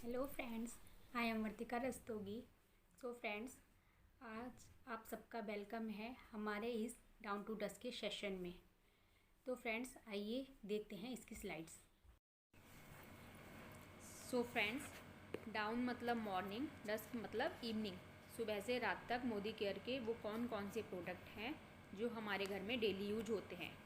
Hello friends, I am Vartika Rastogi. So friends, आज आप सबका वेलकम है हमारे इस डाउन टू डस्क के सेशन में। तो फ्रेंड्स, आइए देखते हैं इसकी स्लाइड्स। सो फ्रेंड्स, डाउन मतलब मॉर्निंग, डस्क मतलब इवनिंग। सुबह से रात तक मोदी केयर के वो कौन कौन से प्रोडक्ट हैं जो हमारे घर में डेली यूज होते हैं।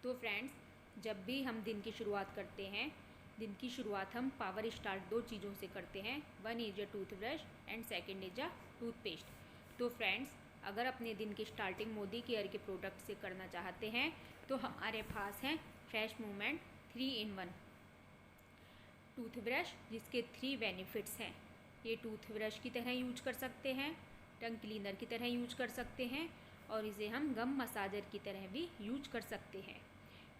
तो फ्रेंड्स, जब भी हम दिन की शुरुआत करते हैं, दिन की शुरुआत हम पावर स्टार्ट दो चीज़ों से करते हैं। One is a toothbrush and second is a toothpaste. तो फ्रेंड्स, अगर अपने दिन की स्टार्टिंग मोदी केयर के प्रोडक्ट से करना चाहते हैं तो हमारे पास हैं फ्रेश मूवमेंट 3 in 1 टूथब्रश, जिसके 3 बेनिफिट्स हैं। ये टूथब्रश की तरह यूज कर सकते हैं, टंग क्लीनर की तरह यूज कर सकते हैं और इसे हम गम मसाजर की तरह भी यूज कर सकते हैं।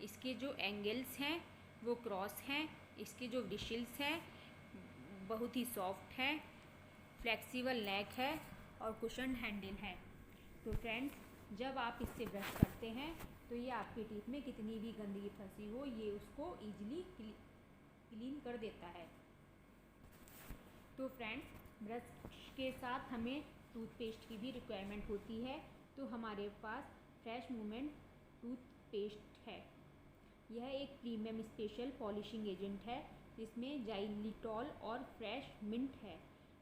इसके जो एंगल्स हैं वो क्रॉस हैं। इसके जो ब्रिशल्स हैं बहुत ही सॉफ्ट हैं, फ्लेक्सिबल नेक है और कुशन हैंडल है। तो फ्रेंड्स, जब आप इससे ब्रश करते हैं तो ये आपके टीथ में कितनी भी गंदगी फंसी हो, ये उसको ईजिली क्लीन कर देता है। तो फ्रेंड्स, ब्रश के साथ हमें टूथपेस्ट की भी रिक्वायरमेंट होती है। तो हमारे पास फ्रेश मूवमेंट टूथपेस्ट है। यह एक प्रीमियम स्पेशल पॉलिशिंग एजेंट है जिसमें जाइलिटॉल और फ्रेश मिंट है।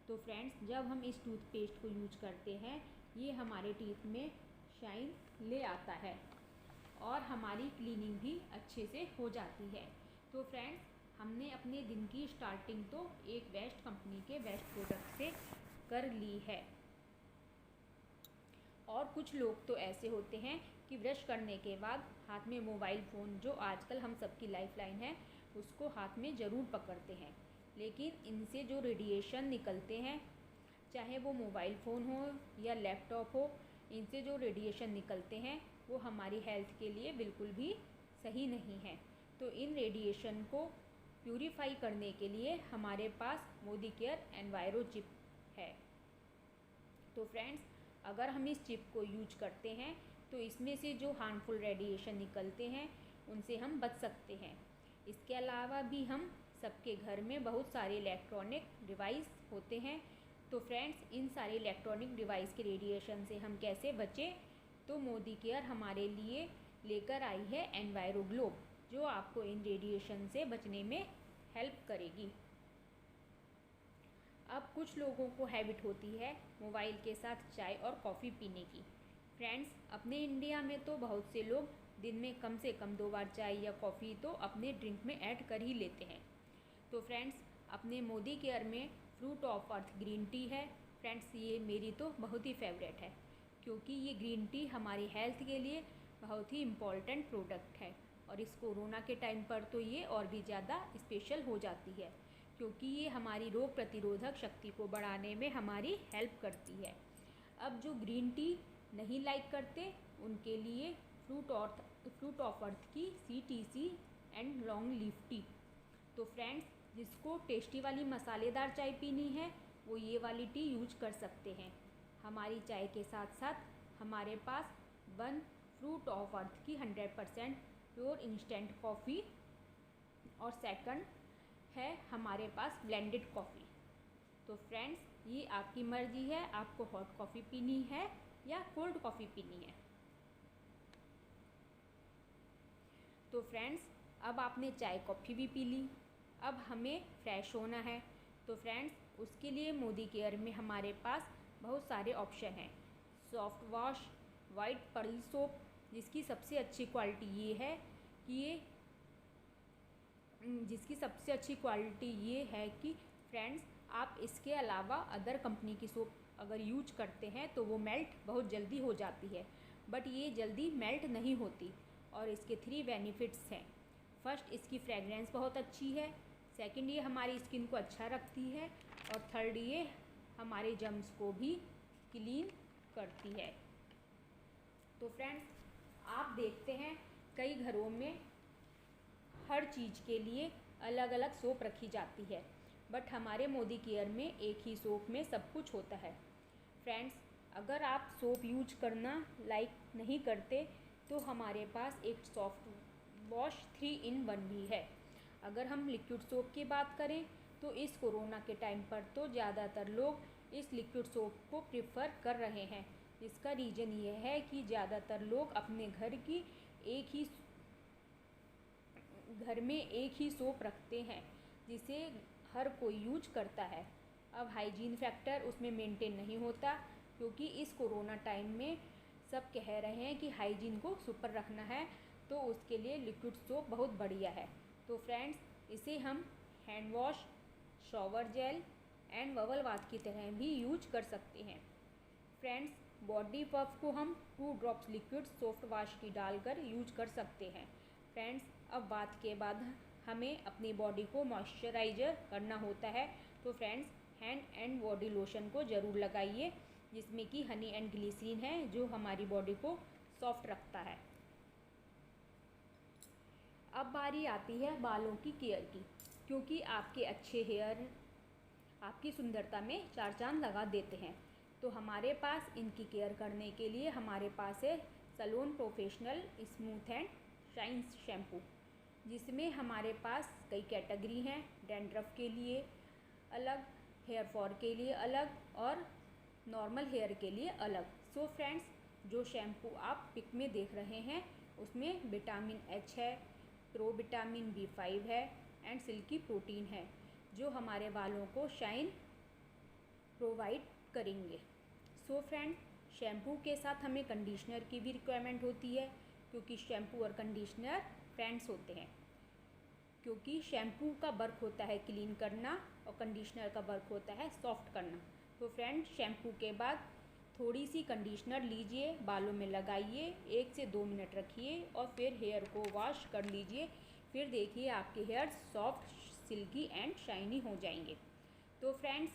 तो फ्रेंड्स, जब हम इस टूथपेस्ट को यूज करते हैं, ये हमारे टीथ में शाइन ले आता है और हमारी क्लीनिंग भी अच्छे से हो जाती है। तो फ्रेंड्स, हमने अपने दिन की स्टार्टिंग तो एक बेस्ट कंपनी के बेस्ट प्रोडक्ट से कर ली है। और कुछ लोग तो ऐसे होते हैं कि ब्रश करने के बाद हाथ में मोबाइल फ़ोन, जो आजकल हम सबकी लाइफ लाइन है, उसको हाथ में ज़रूर पकड़ते हैं। लेकिन इनसे जो रेडिएशन निकलते हैं, चाहे वो मोबाइल फ़ोन हो या लैपटॉप हो, इनसे जो रेडिएशन निकलते हैं वो हमारी हेल्थ के लिए बिल्कुल भी सही नहीं है। तो इन रेडिएशन को प्यूरीफाई करने के लिए हमारे पास मोदी केयर एनवायरो चिप है। तो फ्रेंड्स, अगर हम इस चिप को यूज करते हैं तो इसमें से जो हार्मफुल रेडिएशन निकलते हैं उनसे हम बच सकते हैं। इसके अलावा भी हम सबके घर में बहुत सारे इलेक्ट्रॉनिक डिवाइस होते हैं। तो फ्रेंड्स, इन सारे इलेक्ट्रॉनिक डिवाइस के रेडिएशन से हम कैसे बचें, तो मोदी केयर हमारे लिए लेकर आई है एनवायरो ग्लोब, जो आपको इन रेडिएशन से बचने में हेल्प करेगी। अब कुछ लोगों को हैबिट होती है मोबाइल के साथ चाय और कॉफ़ी पीने की। फ्रेंड्स, अपने इंडिया में तो बहुत से लोग दिन में कम से कम 2 बार चाय या कॉफ़ी तो अपने ड्रिंक में ऐड कर ही लेते हैं। तो फ्रेंड्स, अपने मोदी केयर में fruit of earth green tea है। फ्रेंड्स, ये मेरी तो बहुत ही फेवरेट है, क्योंकि ये ग्रीन टी हमारी हेल्थ के लिए बहुत ही इम्पॉर्टेंट प्रोडक्ट है। और इस कोरोना के टाइम पर तो ये और भी ज़्यादा स्पेशल हो जाती है, क्योंकि ये हमारी रोग प्रतिरोधक शक्ति को बढ़ाने में हमारी हेल्प करती है। अब जो ग्रीन टी नहीं लाइक करते, उनके लिए फ्रूट ऑफ अर्थ की CTC and long leaf tea. तो फ्रेंड्स, जिसको टेस्टी वाली मसालेदार चाय पीनी है वो ये वाली टी यूज कर सकते हैं। हमारी चाय के साथ साथ हमारे पास वन फ्रूट ऑफ अर्थ की 100% प्योर इंस्टेंट कॉफ़ी और सेकंड है हमारे पास ब्लेंडेड कॉफ़ी। तो फ्रेंड्स, ये आपकी मर्ज़ी है, आपको हॉट कॉफ़ी पीनी है या कोल्ड कॉफ़ी पीनी है। तो फ्रेंड्स, अब आपने चाय कॉफ़ी भी पी ली, अब हमें फ्रेश होना है। तो फ्रेंड्स, उसके लिए मोदी केयर में हमारे पास बहुत सारे ऑप्शन हैं। Soft wash, white Perl soap, जिसकी सबसे अच्छी क्वालिटी ये है कि फ्रेंड्स, आप इसके अलावा अदर कंपनी की सोप अगर यूज करते हैं तो वो मेल्ट बहुत जल्दी हो जाती है, बट ये जल्दी मेल्ट नहीं होती। और इसके 3 बेनिफिट्स हैं। फर्स्ट, इसकी फ्रेगरेंस बहुत अच्छी है। सेकंड, ये हमारी स्किन को अच्छा रखती है। और थर्ड, ये हमारे जर्म्स को भी क्लीन करती है। तो फ्रेंड्स, आप देखते हैं कई घरों में हर चीज़ के लिए अलग अलग सोप रखी जाती है, बट हमारे मोदी केयर में एक ही सोप में सब कुछ होता है। फ्रेंड्स, अगर आप सोप यूज करना लाइक नहीं करते तो हमारे पास एक सॉफ्ट वॉश 3 in 1 भी है। अगर हम लिक्विड सोप की बात करें तो इस कोरोना के टाइम पर तो ज़्यादातर लोग इस लिक्विड सोप को प्रेफर कर रहे हैं। इसका रीज़न ये है कि ज़्यादातर लोग अपने घर में एक ही सोप रखते हैं जिसे हर कोई यूज करता है। अब हाइजीन फैक्टर उसमें मेंटेन नहीं होता, क्योंकि इस कोरोना टाइम में सब कह रहे हैं कि हाइजीन को सुपर रखना है, तो उसके लिए लिक्विड सोप बहुत बढ़िया है। तो फ्रेंड्स, इसे हम hand wash, shower gel and bubble bath की तरह भी यूज कर सकते हैं। फ्रेंड्स, बॉडी पफ को हम 2 ड्रॉप्स लिक्विड सॉफ्ट वाश की डालकर यूज कर सकते हैं। फ्रेंड्स, अब बात के बाद हमें अपनी बॉडी को मॉइस्चराइजर करना होता है। तो friends, hand and body lotion को ज़रूर लगाइए, जिसमें कि हनी एंड ग्लिसरीन है, जो हमारी बॉडी को सॉफ्ट रखता है। अब बारी आती है बालों की केयर की, क्योंकि आपके अच्छे हेयर आपकी सुंदरता में 4 चांद लगा देते हैं। तो हमारे पास इनकी केयर करने के लिए हमारे पास है salon professional smooth and shine shampoo, जिसमें हमारे पास कई कैटेगरी हैं। डैंड्रफ के लिए अलग, हेयर फॉल के लिए अलग और नॉर्मल हेयर के लिए अलग। सो फ्रेंड्स, जो शैम्पू आप पिक में देख रहे हैं उसमें विटामिन एच है, प्रो विटामिन B5 है एंड सिल्की प्रोटीन है, जो हमारे बालों को शाइन प्रोवाइड करेंगे। सो फ्रेंड, शैम्पू के साथ हमें कंडीशनर की भी रिक्वायरमेंट होती है, क्योंकि शैम्पू और कंडीशनर फ्रेंड्स होते हैं। क्योंकि शैम्पू का वर्क होता है क्लीन करना और कंडीशनर का वर्क होता है सॉफ्ट करना। तो फ्रेंड, शैम्पू के बाद थोड़ी सी कंडीशनर लीजिए, बालों में लगाइए, 1 से 2 मिनट रखिए और फिर हेयर को वॉश कर लीजिए। फिर देखिए आपके hair soft, silky and shiny हो जाएंगे। तो फ्रेंड्स,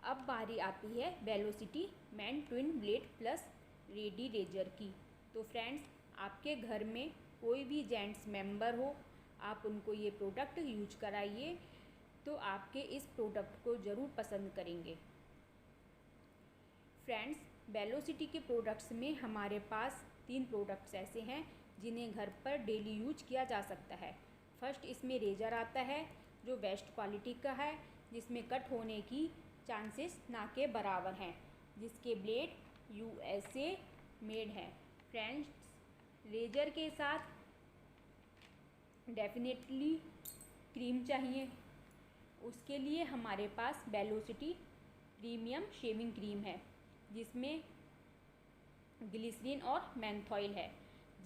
अब बारी आती है velocity man twin blade plus ready razor की। तो फ्रेंड्स, आपके घर में कोई भी जेंट्स मेंबर हो, आप उनको ये प्रोडक्ट यूज कराइए, तो आपके इस प्रोडक्ट को ज़रूर पसंद करेंगे। फ्रेंड्स, वेलोसिटी के प्रोडक्ट्स में हमारे पास 3 प्रोडक्ट्स ऐसे हैं जिन्हें घर पर डेली यूज किया जा सकता है। फर्स्ट, इसमें रेजर आता है, जो बेस्ट क्वालिटी का है, जिसमें कट होने की चांसेस ना के बराबर हैं, जिसके ब्लेड USA मेड है। फ्रेंड्स, रेजर के साथ डेफिनेटली क्रीम चाहिए। उसके लिए हमारे पास वेलोसिटी प्रीमियम शेविंग क्रीम है, जिसमें ग्लिसरीन और मेंथॉल है,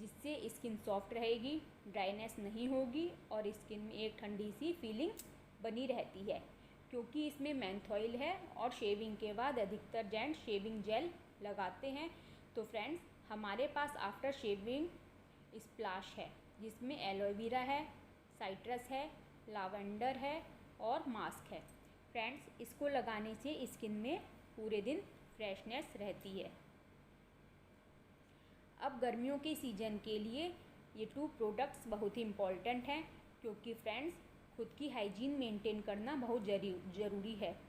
जिससे स्किन सॉफ्ट रहेगी, ड्राइनेस नहीं होगी और स्किन में एक ठंडी सी फीलिंग बनी रहती है, क्योंकि इसमें मेंथॉल है। और शेविंग के बाद अधिकतर जेंट्स शेविंग जेल लगाते हैं। तो फ्रेंड्स, हमारे पास आफ्टर शेविंग स्प्लैश है, जिसमें एलोवेरा है, साइट्रस है, लावेंडर है और मास्क है। फ्रेंड्स, इसको लगाने से स्किन में पूरे दिन फ्रेशनेस रहती है। अब गर्मियों के सीज़न के लिए ये 2 प्रोडक्ट्स बहुत ही इम्पॉर्टेंट हैं, क्योंकि फ्रेंड्स, खुद की हाइजीन मेंटेन करना बहुत ज़रूरी है।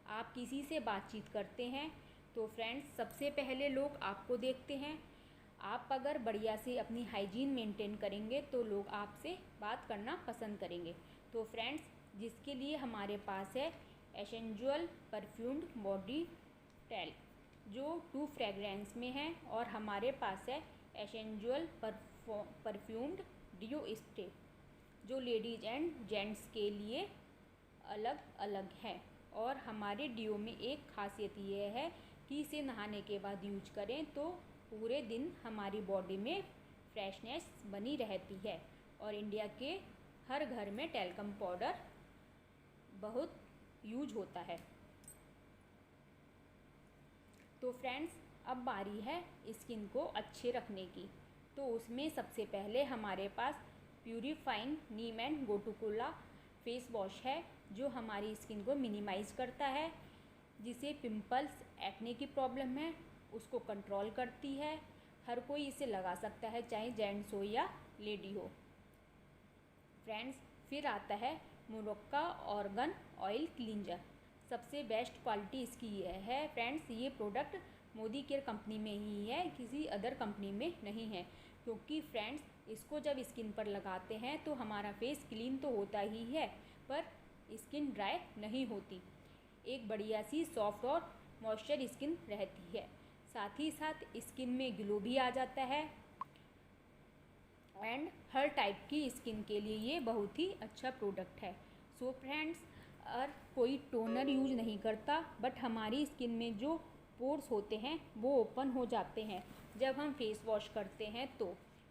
आप किसी से बातचीत करते हैं तो फ्रेंड्स, सबसे पहले लोग आपको देखते हैं। आप अगर बढ़िया से अपनी हाइजीन मेंटेन करेंगे तो लोग आपसे बात करना पसंद करेंगे। तो फ्रेंड्स, जिसके लिए हमारे पास है एसेंशियल परफ्यूम्ड बॉडी टेल, जो 2 फ्रेगरेंस में है, और हमारे पास है एसेंशियल परफ्यूम्ड डिओ स्प्रे, जो लेडीज़ एंड जेंट्स के लिए अलग अलग है। और हमारे डिओ में एक खासियत ये है कि इसे नहाने के बाद यूज करें तो पूरे दिन हमारी बॉडी में फ्रेशनेस बनी रहती है। और इंडिया के हर घर में टैल्कम पाउडर बहुत यूज होता है। तो फ्रेंड्स, अब बारी है स्किन को अच्छे रखने की। तो उसमें सबसे पहले हमारे पास purifying neem and gotu kola face wash है, जो हमारी स्किन को मिनिमाइज़ करता है, जिसे पिंपल्स, एक्ने की प्रॉब्लम है उसको कंट्रोल करती है। हर कोई इसे लगा सकता है, चाहे जेंट्स हो या लेडी हो। फ्रेंड्स, फिर आता है मोरक्का ऑर्गन ऑयल क्लींजर। सबसे बेस्ट क्वालिटी इसकी यह है फ्रेंड्स, ये प्रोडक्ट मोदी केयर कंपनी में ही है, किसी अदर कंपनी में नहीं है, क्योंकि फ्रेंड्स इसको जब स्किन पर लगाते हैं तो हमारा फेस क्लीन तो होता ही है, पर स्किन ड्राई नहीं होती। एक बढ़िया सी सॉफ्ट और मॉइस्चर स्किन रहती है। साथ ही साथ स्किन में ग्लो भी आ जाता है एंड हर टाइप की स्किन के लिए ये बहुत ही अच्छा प्रोडक्ट है। सो फ्रेंड्स, और कोई टोनर यूज नहीं करता, बट हमारी स्किन में जो पोर्स होते हैं वो ओपन हो जाते हैं जब हम फेस वॉश करते हैं। तो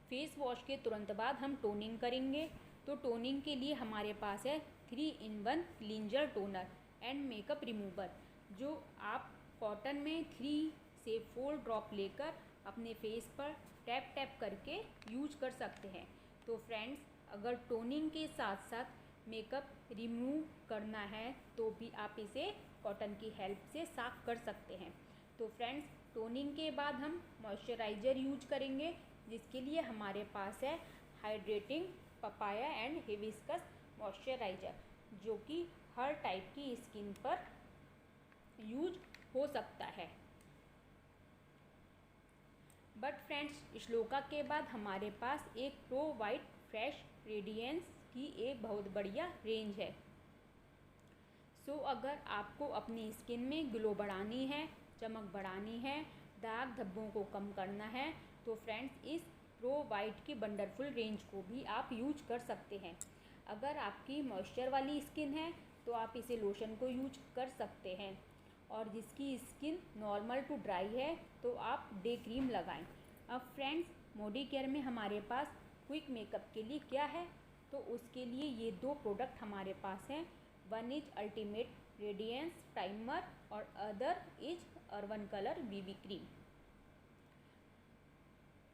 फेस वॉश के तुरंत बाद हम टोनिंग करेंगे। तो टोनिंग के लिए हमारे पास है 3-in-1 cleanser toner and makeup remover, जो आप कॉटन में 3 से 4 ड्रॉप लेकर अपने फेस पर टैप टैप करके यूज कर सकते हैं। तो फ्रेंड्स, अगर टोनिंग के साथ साथ मेकअप रिमूव करना है तो भी आप इसे कॉटन की हेल्प से साफ़ कर सकते हैं। तो फ्रेंड्स, टोनिंग के बाद हम मॉइस्चराइज़र यूज करेंगे, जिसके लिए हमारे पास है hydrating papaya and hibiscus moisturiser, जो कि हर टाइप की स्किन पर यूज हो सकता है। बट फ्रेंड्स, श्लोका के बाद हमारे पास एक प्रो वाइट फ्रेश रेडियंस की एक बहुत बढ़िया रेंज है। सो अगर आपको अपनी स्किन में ग्लो बढ़ानी है, चमक बढ़ानी है, दाग धब्बों को कम करना है, तो फ्रेंड्स इस प्रो वाइट की वंडरफुल रेंज को भी आप यूज कर सकते हैं। अगर आपकी मॉइस्चर वाली स्किन है तो आप इसे लोशन को यूज कर सकते हैं, और जिसकी स्किन नॉर्मल टू ड्राई है तो आप डे क्रीम लगाएं। अब फ्रेंड्स, मोदी केयर में हमारे पास क्विक मेकअप के लिए क्या है, तो उसके लिए ये 2 प्रोडक्ट हमारे पास हैं। One is ultimate radiance primer और other is urban colour BB cream.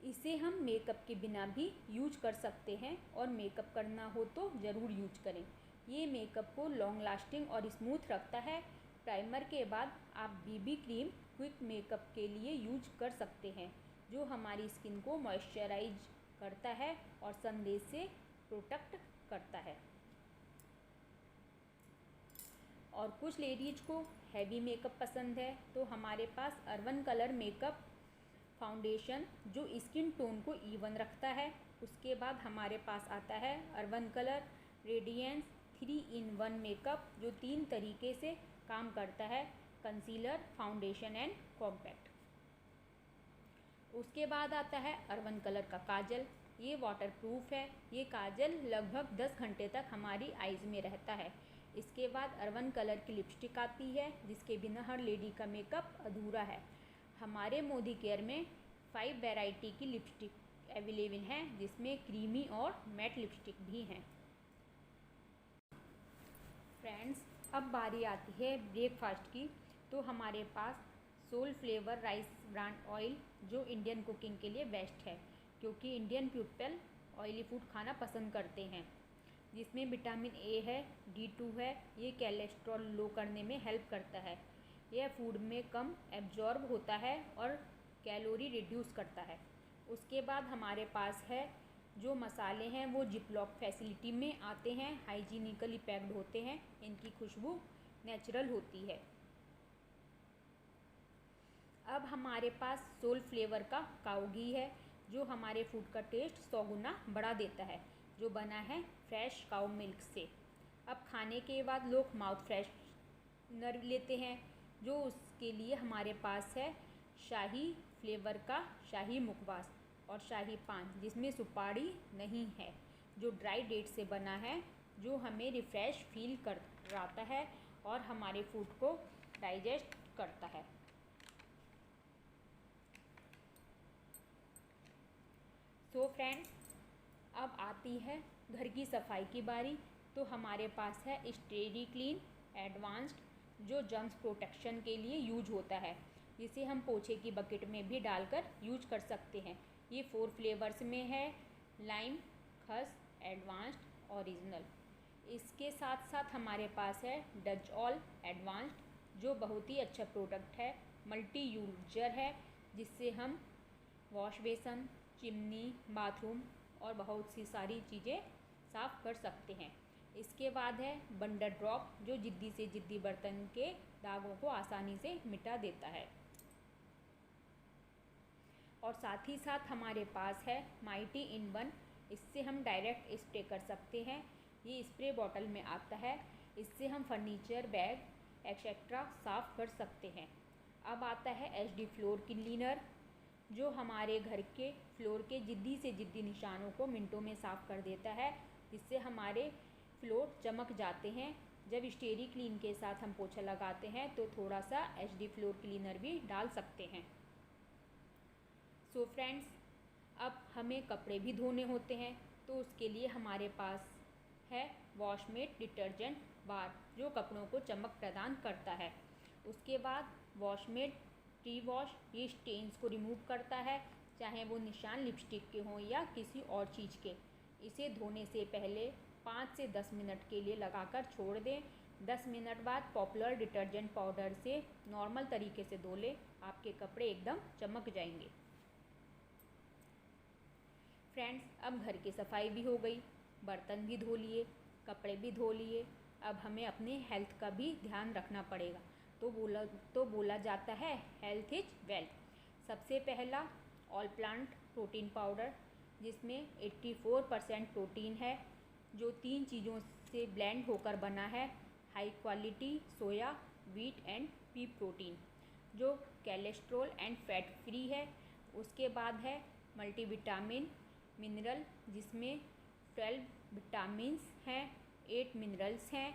इसे हम मेकअप के बिना भी यूज कर सकते हैं, और मेकअप करना हो तो ज़रूर यूज करें। ये मेकअप को लॉन्ग लास्टिंग और स्मूथ रखता है। प्राइमर के बाद आप बीबी क्रीम क्विक मेकअप के लिए यूज कर सकते हैं, जो हमारी स्किन को मॉइस्चराइज करता है और सनरेज से प्रोटेक्ट करता है। और कुछ लेडीज को हैवी मेकअप पसंद है, तो हमारे पास अर्बन कलर मेकअप फाउंडेशन जो स्किन टोन को इवन रखता है। उसके बाद हमारे पास आता है urban colour radiance 3-in-1 makeup, जो 3 तरीके से काम करता है: कंसीलर, फाउंडेशन एंड कॉम्पैक्ट। उसके बाद आता है अर्बन कलर का काजल। ये वाटरप्रूफ है। ये काजल लगभग 10 घंटे तक हमारी आईज में रहता है। इसके बाद अर्बन कलर की लिपस्टिक आती है, जिसके बिना हर लेडी का मेकअप अधूरा है। हमारे मोदी केयर में 5 वैरायटी की लिपस्टिक अवेलेबल हैं, जिसमें क्रीमी और मैट लिपस्टिक भी हैं। फ्रेंड्स, अब बारी आती है ब्रेकफास्ट की। तो हमारे पास soul flavour rice brand oil, जो इंडियन कुकिंग के लिए बेस्ट है, क्योंकि इंडियन पीपल ऑयली फूड खाना पसंद करते हैं। जिसमें विटामिन ए है, D2 है। ये कोलेस्ट्रॉल लो करने में हेल्प करता है। यह फूड में कम एब्जॉर्ब होता है और कैलोरी रिड्यूस करता है। उसके बाद हमारे पास है जो मसाले हैं वो जिपलॉक फैसिलिटी में आते हैं, हाइजीनिकली पैक्ड होते हैं, इनकी खुशबू नेचुरल होती है। अब हमारे पास सोल फ्लेवर का काऊ घी है, जो हमारे फूड का टेस्ट 100 गुना बढ़ा देता है, जो बना है फ्रेश काऊ मिल्क से। अब खाने के बाद लोग माउथ फ्रेशनर लेते हैं, जो उसके लिए हमारे पास है शाही फ्लेवर का शाही मुखवास और शाही पान, जिसमें सुपारी नहीं है, जो ड्राई डेट से बना है, जो हमें रिफ़्रेश फील कराता है और हमारे फूड को डाइजेस्ट करता है। तो फ्रेंड्स, अब आती है घर की सफाई की बारी। तो हमारे पास है स्टेरी क्लीन एडवांस्ड, जो जर्म्स प्रोटेक्शन के लिए यूज होता है, जिसे हम पोछे की बकेट में भी डालकर यूज कर सकते हैं। ये 4 फ्लेवर्स में है: लाइम, खस, एडवांस्ड, ओरिजिनल। इसके साथ साथ हमारे पास है डच ऑल एडवांस्ड, जो बहुत ही अच्छा प्रोडक्ट है, मल्टी यूजर है, जिससे हम वॉश बेसन, चिमनी, बाथरूम और बहुत सी सारी चीज़ें साफ़ कर सकते हैं। इसके बाद है वंडर ड्रॉप, जो जिद्दी से जिद्दी बर्तन के दागों को आसानी से मिटा देता है। और साथ ही साथ हमारे पास है माइटी इन वन इससे हम डायरेक्ट स्प्रे कर सकते हैं। ये स्प्रे बॉटल में आता है। इससे हम फर्नीचर, बैग एक्सेट्रा साफ़ कर सकते हैं। अब आता है HD फ्लोर क्लीनर, जो हमारे घर के फ्लोर के ज़िद्दी से ज़िद्दी निशानों को मिनटों में साफ़ कर देता है, जिससे हमारे फ्लोर चमक जाते हैं। जब स्टेरी क्लीन के साथ हम पोछा लगाते हैं तो थोड़ा सा HD फ्लोर क्लीनर भी डाल सकते हैं। सो फ्रेंड्स, अब हमें कपड़े भी धोने होते हैं, तो उसके लिए हमारे पास है वॉशमेट डिटर्जेंट बार, जो कपड़ों को चमक प्रदान करता है। उसके बाद वॉशमेट प्री वॉश, ये स्टेन्स को रिमूव करता है, चाहे वो निशान लिपस्टिक के हों या किसी और चीज़ के। इसे धोने से पहले 5 से 10 मिनट के लिए लगाकर छोड़ दें। 10 मिनट बाद पॉपुलर डिटर्जेंट पाउडर से नॉर्मल तरीके से धो लें, आपके कपड़े एकदम चमक जाएंगे। फ्रेंड्स, अब घर की सफाई भी हो गई, बर्तन भी धो लिए, कपड़े भी धो लिए। अब हमें अपने हेल्थ का भी ध्यान रखना पड़ेगा। तो बोला जाता है हेल्थ इज वेल्थ। सबसे पहला ऑल प्लांट प्रोटीन पाउडर, जिसमें 84% प्रोटीन है, जो 3 चीज़ों से ब्लेंड होकर बना है। High quality soya, wheat and P protein, जो कोलेस्ट्रॉल एंड फैट फ्री है। उसके बाद है मल्टीविटामिन मिनरल, जिसमें 12 विटामिन्स हैं, 8 मिनरल्स हैं,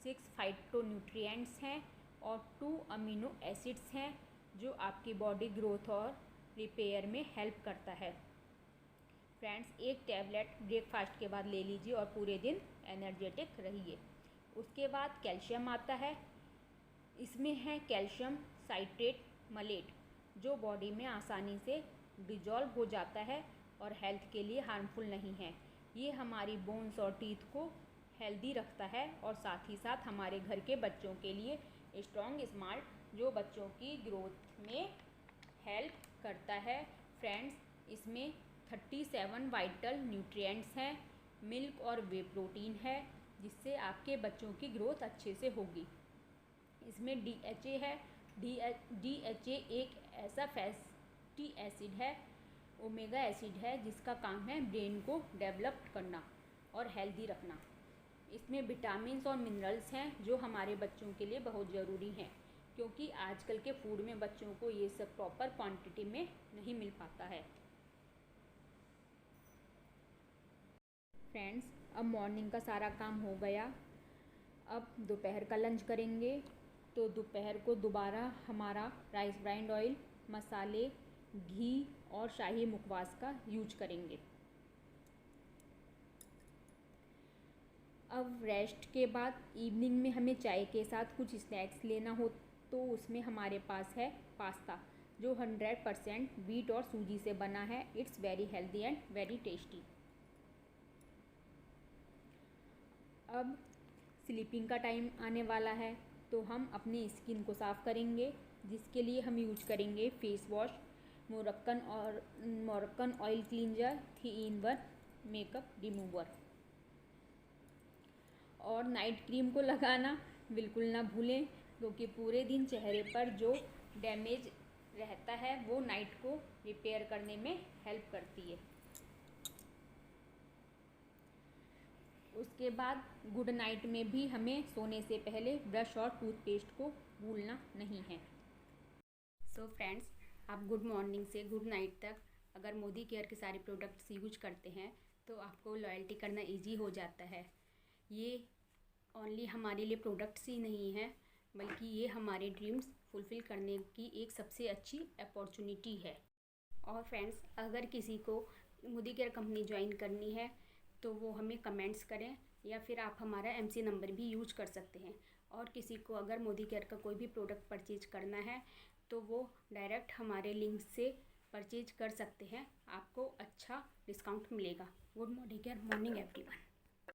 6 फाइटोन्यूट्रिएंट्स हैं और 2 अमीनो एसिड्स हैं, जो आपकी बॉडी ग्रोथ और रिपेयर में हेल्प करता है। फ्रेंड्स, एक टैबलेट ब्रेकफास्ट के बाद ले लीजिए और पूरे दिन एनर्जेटिक रहिए। उसके बाद कैल्शियम आता है। इसमें है कैल्शियम साइट्रेट मलेट, जो बॉडी में आसानी से डिजॉल्व हो जाता है और हेल्थ के लिए हार्मफुल नहीं है। ये हमारी बोन्स और टीथ को हेल्दी रखता है और साथ ही साथ हमारे घर के बच्चों के लिए स्ट्रॉन्ग स्मार्ट, जो बच्चों की ग्रोथ में हेल्प करता है। फ्रेंड्स, इसमें 37 वाइटल न्यूट्रिएंट्स हैं, मिल्क और वे प्रोटीन है, जिससे आपके बच्चों की ग्रोथ अच्छे से होगी। इसमें DHA है। DHA एक ऐसा फैटी एसिड है, ओमेगा एसिड है, जिसका काम है ब्रेन को डेवलप करना और हेल्दी रखना। इसमें विटामिन्स और मिनरल्स हैं, जो हमारे बच्चों के लिए बहुत ज़रूरी हैं, क्योंकि आजकल के फूड में बच्चों को ये सब प्रॉपर क्वांटिटी में नहीं मिल पाता है। फ्रेंड्स, अब मॉर्निंग का सारा काम हो गया। अब दोपहर का लंच करेंगे। तो दोपहर को दोबारा हमारा राइस ब्राइंड ऑयल, मसाले, घी और शाही मुखवास का यूज करेंगे। अब रेस्ट के बाद इवनिंग में हमें चाय के साथ कुछ स्नैक्स लेना हो, तो उसमें हमारे पास है पास्ता, जो 100% व्हीट और सूजी से बना है। It's very healthy and very tasty. अब स्लीपिंग का टाइम आने वाला है, तो हम अपनी स्किन को साफ़ करेंगे, जिसके लिए हम यूज करेंगे face wash, Moroccan oil cleanser, 3-in-1 makeup remover. और नाइट क्रीम को लगाना बिल्कुल ना भूलें, क्योंकि पूरे दिन चेहरे पर जो डैमेज रहता है वो नाइट को रिपेयर करने में हेल्प करती है। उसके बाद गुड नाइट में भी हमें सोने से पहले ब्रश और टूथपेस्ट को भूलना नहीं है। सो फ्रेंड्स, आप गुड मॉर्निंग से गुड नाइट तक अगर मोदी केयर के सारे प्रोडक्ट्स यूज करते हैं तो आपको लॉयल्टी करना इजी हो जाता है। ये ओनली हमारे लिए प्रोडक्ट्स ही नहीं है, बल्कि ये हमारे ड्रीम्स फुलफ़िल करने की एक सबसे अच्छी अपॉर्चुनिटी है। और फ्रेंड्स, अगर किसी को मोदी केयर कंपनी ज्वाइन करनी है तो वो हमें कमेंट्स करें, या फिर आप हमारा MC नंबर भी यूज कर सकते हैं। और किसी को अगर मोदी केयर का कोई भी प्रोडक्ट परचेज करना है तो वो डायरेक्ट हमारे लिंक से परचेज कर सकते हैं, आपको अच्छा डिस्काउंट मिलेगा। Good morning everyone.